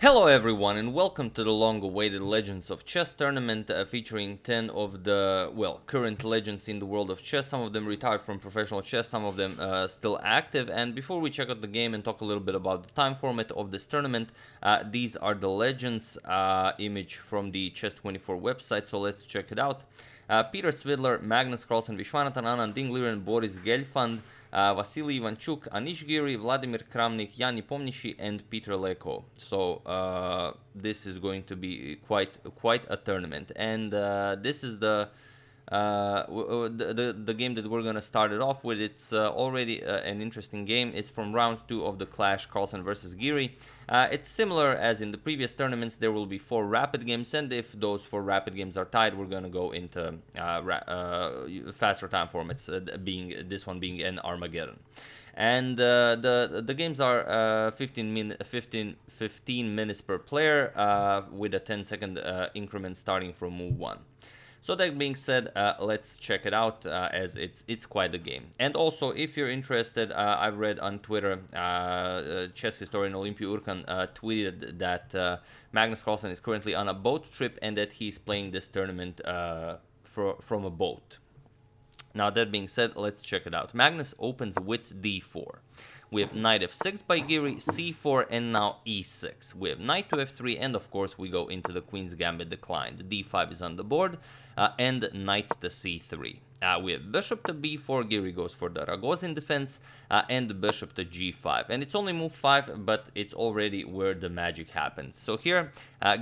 Hello everyone and welcome to the long-awaited Legends of Chess tournament featuring 10 of the, current legends in the world of chess. Some of them retired from professional chess, some of them still active. And before we check out the game and talk a little bit about the time format of this tournament, these are the legends image from the Chess24 website, so let's check it out. Peter Svidler, Magnus Carlsen Chess Tour, Anand, Dingliren, Boris Gelfand, Vasily Ivanchuk, Anish Giri, Vladimir Kramnik, Yanni Pomnishi, and Peter Leko. So this is going to be quite a tournament, and this is the game that we're gonna start it off with. It's already an interesting game. It's from round 2 of the clash, Carlsen versus Giri. It's similar as in the previous tournaments. There will be 4 rapid games, and if those 4 rapid games are tied, we're gonna go into faster time formats, this one being an Armageddon. And the games are 15 minutes per player, with a 10-second increment starting from move 1. So that being said, let's check it out, as it's quite a game. And also, if you're interested, I've read on Twitter, chess historian Olympia Urkan tweeted that Magnus Carlsen is currently on a boat trip and that he's playing this tournament from a boat. Now, that being said, let's check it out. Magnus opens with d4. We have knight f6 by Giri, c4, and now e6. We have knight to f3, and of course we go into the queen's gambit decline. The d5 is on the board, and knight to c3. We have bishop to b4, Giri goes for the Ragozin defense, and bishop to g5. And it's only move 5, but it's already where the magic happens. So here,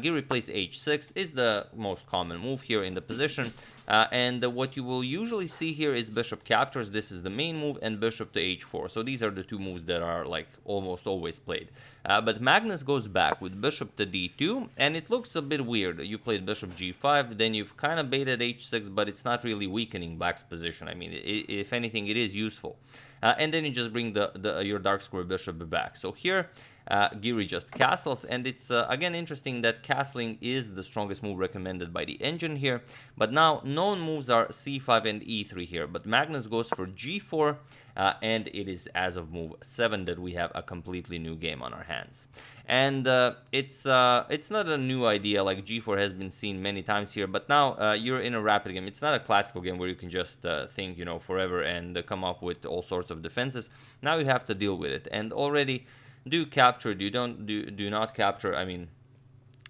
Giri plays h6, is the most common move here in the position. And what you will usually see here is bishop captures. This is the main move, and bishop to h4. So these are the two moves that are like almost always played. But Magnus goes back with bishop to d2, and it looks a bit weird. You played bishop g5, then you've kind of baited h6, but it's not really weakening black's position. I mean, if anything, it is useful. And then you just bring your dark square bishop back. So here, Giri just castles, and it's again interesting that castling is the strongest move recommended by the engine here. But now known moves are c5 and e3 here, but Magnus goes for g4, and it is as of move 7 that we have a completely new game on our hands. And it's not a new idea, like g4 has been seen many times here, but now you're in a rapid game. It's not a classical game where you can just think, forever and come up with all sorts of defenses. Now you have to deal with it, and already do capture, do not capture, I mean,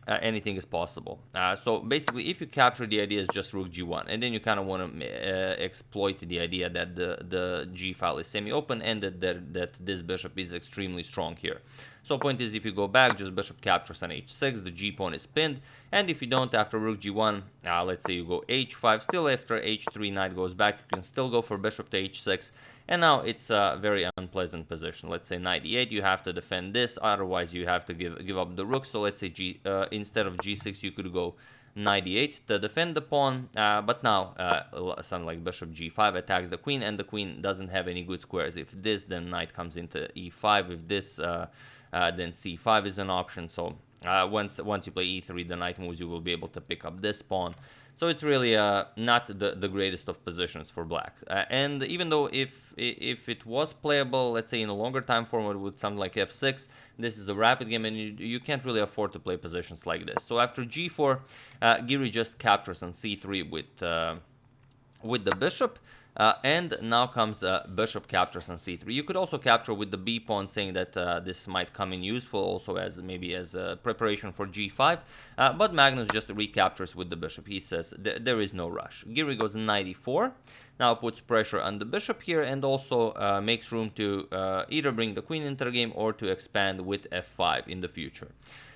anything is possible. So basically, if you capture, the idea is just rook g1, and then you kind of want to exploit the idea that the g file is semi-open and that this bishop is extremely strong here. So point is, if you go back, just bishop captures on h6, the g pawn is pinned, and if you don't, after rook g1, let's say you go h5, still after h3, knight goes back, you can still go for bishop to h6, and now it's a very unpleasant position. Let's say knight e8, you have to defend this, otherwise you have to give up the rook. So let's say instead of g6, you could go knight e8 to defend the pawn, but now something like bishop g5 attacks the queen, and the queen doesn't have any good squares. If this, then knight comes into e5. If this, then c5 is an option. So once you play e3, the knight moves, you will be able to pick up this pawn. So it's really not the greatest of positions for black. And even though if it was playable, let's say in a longer time format with something like f6, this is a rapid game, and you can't really afford to play positions like this. So after g4, Giri just captures on c3 with the bishop. And now comes bishop captures on c3. You could also capture with the b pawn, saying that this might come in useful also as maybe as preparation for g5. But Magnus just recaptures with the bishop. He says there is no rush. Giri goes knight e4. Now puts pressure on the bishop here, and also makes room to either bring the queen into the game or to expand with f5 in the future.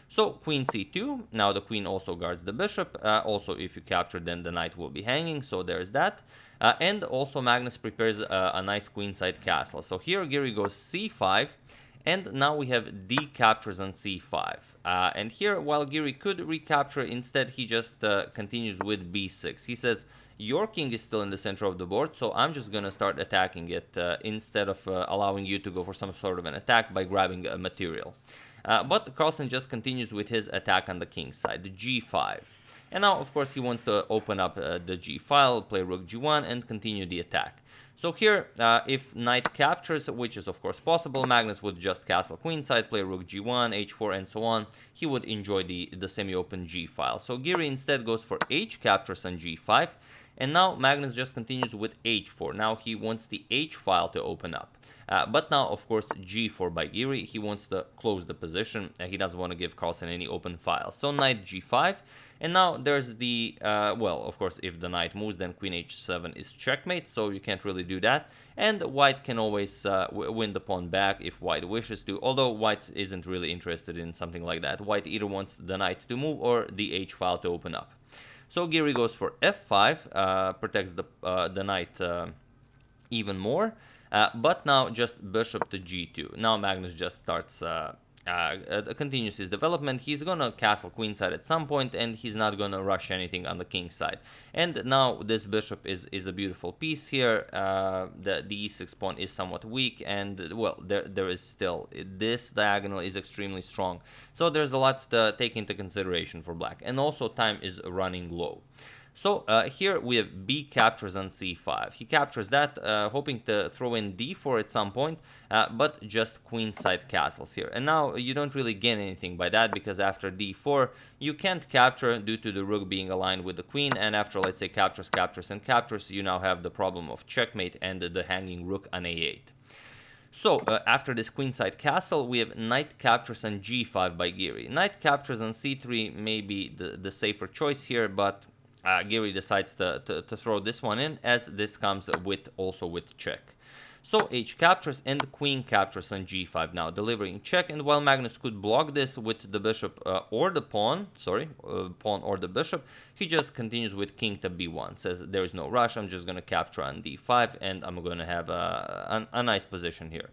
So queen c2, now the queen also guards the bishop. Also, if you capture, then the knight will be hanging, so there's that. And also Magnus prepares a nice queenside castle. So here Giri goes c5, and now we have d captures on c5. And here, while Giri could recapture, instead he just continues with b6. He says, your king is still in the center of the board, so I'm just going to start attacking it instead of allowing you to go for some sort of an attack by grabbing a material. But Carlsen just continues with his attack on the king's side, the g5. And now, of course, he wants to open up the g file, play rook g1, and continue the attack. So here, if knight captures, which is of course possible, Magnus would just castle queenside, play rook g1, h4, and so on. He would enjoy the semi-open g file. So Giri instead goes for h captures on g5, and now Magnus just continues with h4. Now he wants the h file to open up. But now, of course, g4 by Giri. He wants to close the position. He doesn't want to give Carlsen any open files. So knight g5. And now there's the, well, of course, if the knight moves, then queen h7 is checkmate. So you can't really do that. And white can always win the pawn back if white wishes to. Although white isn't really interested in something like that. White either wants the knight to move or the h file to open up. So Giri goes for f5, protects the knight even more. But now just bishop to g2. Now Magnus just starts, continues his development. He's gonna castle queenside at some point, and he's not gonna rush anything on the king side. And now this bishop is a beautiful piece here. The e6 pawn is somewhat weak, and well, there is still, this diagonal is extremely strong. So there's a lot to take into consideration for black, and also time is running low. So here we have b captures on c5. He captures that, hoping to throw in d4 at some point, but just queenside castles here. And now you don't really gain anything by that, because after d4 you can't capture due to the rook being aligned with the queen, and after, let's say, captures, captures, and captures, you now have the problem of checkmate and the hanging rook on a8. So, after this queenside castle, we have knight captures on g5 by Giri. Knight captures on c3 may be the safer choice here, but Giri decides to throw this one in, as this comes also with check. So h captures and queen captures on g5 now, delivering check. And while Magnus could block this with the bishop or the pawn, pawn or the bishop, he just continues with king to b1. Says there is no rush, I'm just going to capture on d5, and I'm going to have a nice position here.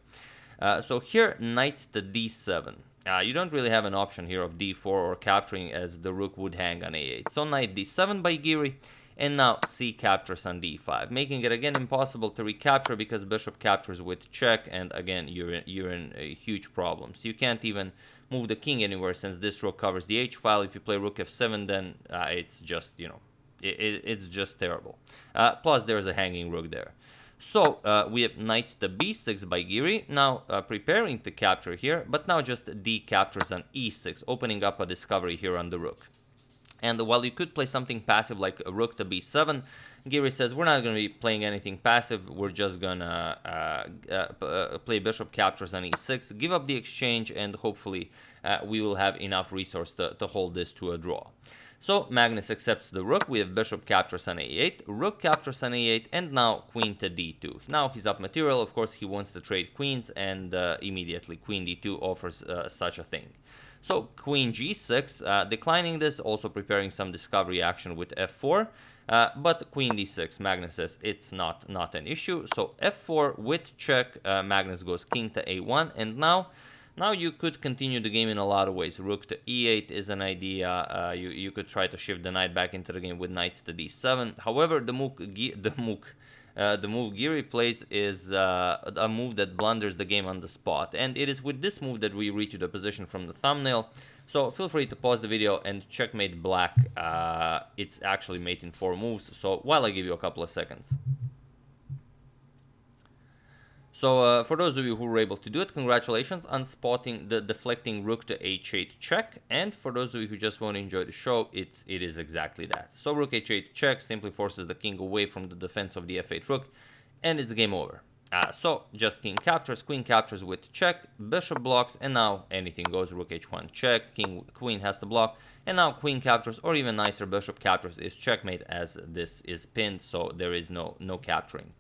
So here, knight to d7. You don't really have an option here of d4 or capturing, as the rook would hang on a8. So knight d7 by Giri, and now c captures on d5, making it again impossible to recapture because bishop captures with check, and again you're in huge problems. You can't even move the king anywhere since this rook covers the h file. If you play rook f7, then it's just, you know, it's just terrible. Plus there's a hanging rook there. So we have knight to b6 by Giri, now preparing to capture here, but now just d captures on e6, opening up a discovery here on the rook. And while you could play something passive like a rook to b7, Giri says we're not going to be playing anything passive, we're just going to play bishop captures on e6, give up the exchange, and hopefully we will have enough resource to hold this to a draw. So Magnus accepts the rook, we have bishop captures on a8, rook captures on a8, and now queen to d2. Now he's up material, of course he wants to trade queens, and immediately queen d2 offers such a thing. So queen g6, declining this, also preparing some discovery action with f4, but queen d6, Magnus says it's not an issue. So f4 with check, Magnus goes king to a1, and now you could continue the game in a lot of ways. Rook to e8 is an idea. You could try to shift the knight back into the game with knight to d7. However, the move Giri plays is a move that blunders the game on the spot. And it is with this move that we reach the position from the thumbnail. So feel free to pause the video and checkmate black. It's actually mate in 4 moves. So while I give you a couple of seconds. So for those of you who were able to do it, congratulations on spotting the deflecting rook to h8 check. And for those of you who just want to enjoy the show, it is exactly that. So rook h8 check simply forces the king away from the defense of the f8 rook, and it's game over. So just king captures, queen captures with check, bishop blocks, and now anything goes. Rook h1 check, queen has to block, and now queen captures, or even nicer, bishop captures is checkmate, as this is pinned, so there is no capturing.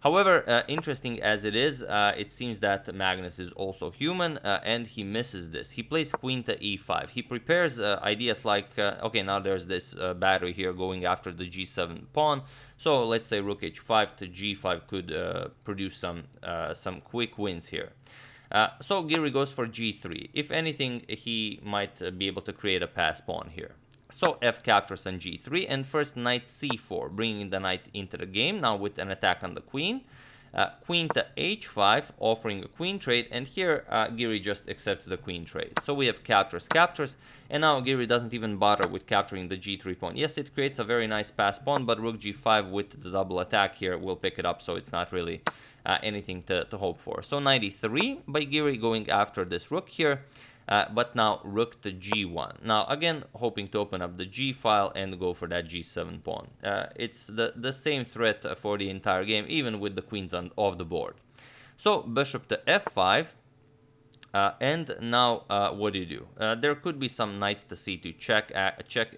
However, interesting as it is, it seems that Magnus is also human, and he misses this. He plays queen to e5. He prepares ideas like, okay, now there's this battery here going after the g7 pawn. So let's say rook h5 to g5 could produce some quick wins here. So Giri goes for g3. If anything, he might be able to create a pass pawn here. So f captures on g3, and first knight c4, bringing the knight into the game, now with an attack on the queen. queen to h5, offering a queen trade, and here Giri just accepts the queen trade. So we have captures, captures, and now Giri doesn't even bother with capturing the g3 pawn. Yes, it creates a very nice pass pawn, but rook g5 with the double attack here will pick it up, so it's not really anything to hope for. So 93 by Giri going after this rook here. But now rook to g1. Now again, hoping to open up the g file and go for that g7 pawn. It's the same threat for the entire game, even with the queens off the board. So bishop to f5. And now what do you do? There could be some knight to c2 check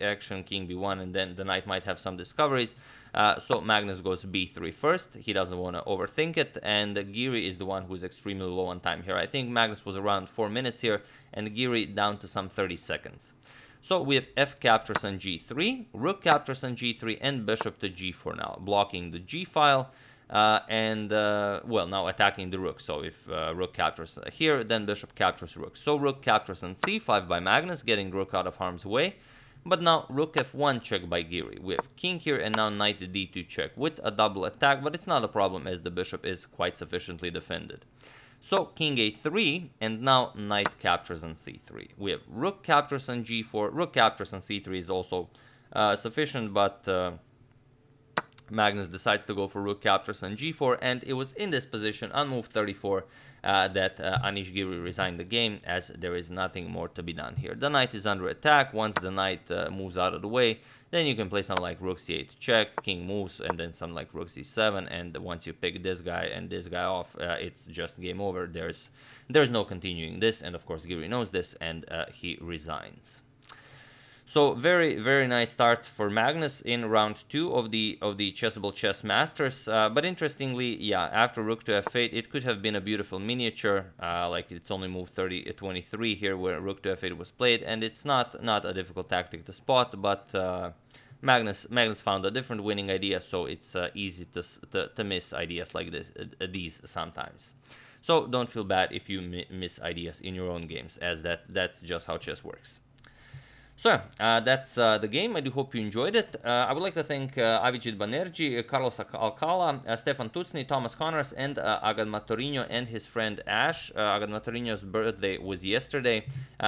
action, king b1, and then the knight might have some discoveries. So Magnus goes b3 first. He doesn't want to overthink it, and Giri is the one who's extremely low on time here. I think Magnus was around 4 minutes here, and Giri down to some 30 seconds. So we have f captures on g3, rook captures on g3, and bishop to g4 now, blocking the g file. Well, now attacking the rook. So if rook captures here, then bishop captures rook. So rook captures on c5 by Magnus, getting rook out of harm's way. But now rook f1 check by Giri. We have king here, and now knight to d2 check with a double attack, but it's not a problem as the bishop is quite sufficiently defended. So king a3, and now knight captures on c3. We have rook captures on g4. Rook captures on c3 is also sufficient, but Magnus decides to go for rook captures on g4, and it was in this position on move 34 that Anish Giri resigned the game, as there is nothing more to be done here. The knight is under attack. Once the knight moves out of the way, then you can play something like rook c8 check, king moves, and then something like rook c7, and once you pick this guy and this guy off, it's just game over. There's no continuing this, and of course Giri knows this, and he resigns. So very, very nice start for Magnus in round 2 of the Chessable Chess Masters. But interestingly, yeah, after rook to f8, it could have been a beautiful miniature. Like it's only move 23 here where rook to f8 was played, and it's not a difficult tactic to spot. But Magnus found a different winning idea, so it's easy to miss ideas like these sometimes. So don't feel bad if you miss ideas in your own games, as that's just how chess works. So, that's the game. I do hope you enjoyed it. I would like to thank Avicii Banerjee, Carlos Alcala, Stefan Tucni, Thomas Connors, and agadmator and his friend Ash. Agadmator's birthday was yesterday.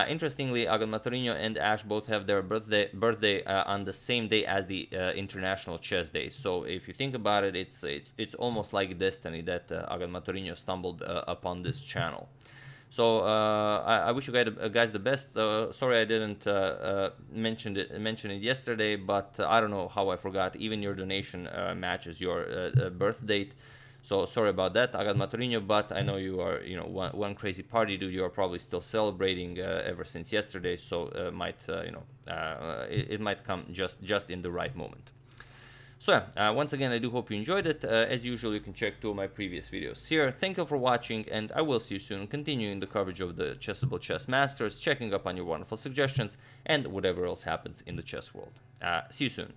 Interestingly, agadmator and Ash both have their birthday on the same day as the International Chess Day. So, if you think about it, it's almost like destiny that agadmator stumbled upon this channel. So I wish you guys the best. Sorry I didn't mention it yesterday, but I don't know how I forgot. Even your donation matches your birth date. So sorry about that, agadmator. But I know you are, one crazy party dude. You are probably still celebrating ever since yesterday. So it might come just in the right moment. So, once again, I do hope you enjoyed it. As usual, you can check 2 of my previous videos here. Thank you for watching, and I will see you soon, continuing the coverage of the Chessable Chess Masters, checking up on your wonderful suggestions, and whatever else happens in the chess world. See you soon.